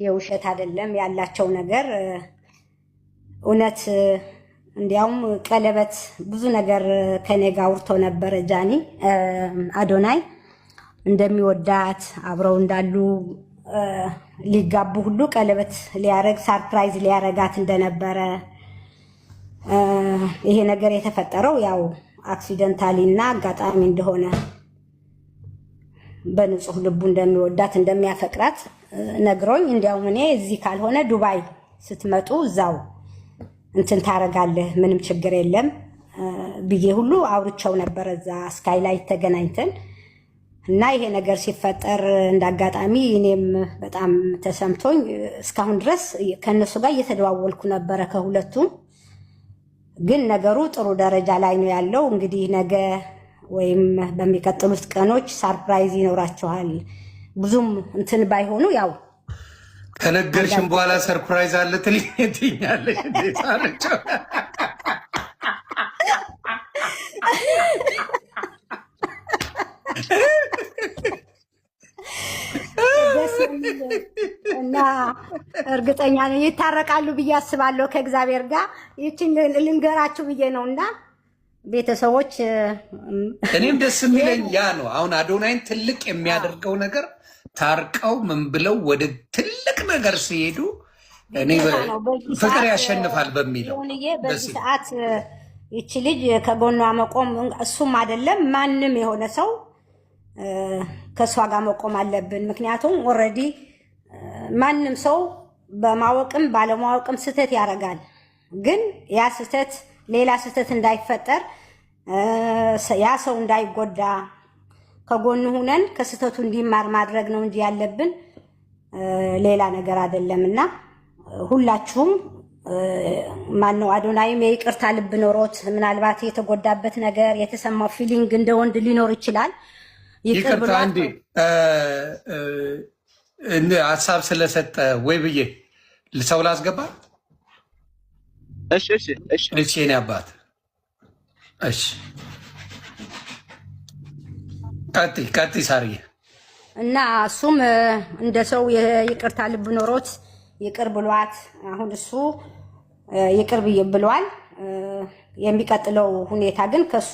የውሸት አይደለም ያላቸው ነገር እውነት። እንዲያውም ቀለበት ብዙ ነገር ከኔ ጋር አውርቶ ነበር ጃኒ አዶናይ እንደሚወዳት አብረው እንዳሉ ሊጋቡ ሁሉ ቀለበት ሊያረግ ሰርፕራይዝ ሊያረጋት እንደነበረ ይሄ ነገር የተፈጠረው ያው አክሲደንታሊ እና አጋጣሚ እንደሆነ በንጹህ ልቡ እንደሚወዳት እንደሚያፈቅራት ነግሮኝ እንዲያውም እኔ እዚህ ካልሆነ ዱባይ ስትመጡ እዛው እንትን ታረጋለህ ምንም ችግር የለም ብዬ ሁሉ አውርቸው ነበር እዛ ስካይላይት ተገናኝተን እና ይሄ ነገር ሲፈጠር እንዳጋጣሚ እኔም በጣም ተሰምቶኝ እስካሁን ድረስ ከነሱ ጋር እየተደዋወልኩ ነበር ከሁለቱም ግን ነገሩ ጥሩ ደረጃ ላይ ነው ያለው እንግዲህ ነገ ወይም በሚቀጥሉት ቀኖች ሰርፕራይዝ ይኖራቸዋል ብዙም እንትን ባይሆኑ ያው ከነገርሽም በኋላ ሰርፕራይዝ አለ ትልኛለሽ እንዴ ታረጨው እና እርግጠኛ ነኝ ይታረቃሉ ብዬ አስባለሁ ከእግዚአብሔር ጋር ይችን ልንገራችሁ ብዬ ነውና ቤተሰቦች እኔም ደስ የሚለኝ ያ ነው። አሁን አዶናይን ትልቅ የሚያደርገው ነገር ታርቀው ምን ብለው ወደ ትልቅ ነገር ሲሄዱ እኔ ፍቅር ያሸንፋል በሚለው በዚህ ሰዓት ይቺ ልጅ ከጎኗ መቆም እሱም አይደለም ማንም የሆነ ሰው ከሷ ጋር መቆም አለብን። ምክንያቱም ኦልሬዲ ማንም ሰው በማወቅም ባለማወቅም ስህተት ያደርጋል። ግን ያ ስህተት ሌላ ስህተት እንዳይፈጠር ያ ሰው እንዳይጎዳ ከጎኑ ሆነን ከስህተቱ እንዲማር ማድረግ ነው እንጂ ያለብን ሌላ ነገር አይደለምና ሁላችሁም ማነው አዶናይም የይቅርታ ልብ ኖሮት ምናልባት የተጎዳበት ነገር የተሰማው ፊሊንግ እንደ ወንድ ሊኖር ይችላል። ይቅርታ እንዴ ሀሳብ ስለሰጠ ወይ ብዬ ሰው ላስገባ። እሺ የኔ አባት እሺ ቀጥይ ሳርዬ። እና እሱም እንደ ሰው የይቅርታ ልብ ኖሮት ይቅር ብሏት አሁን እሱ ይቅር ብሏል። የሚቀጥለው ሁኔታ ግን ከሱ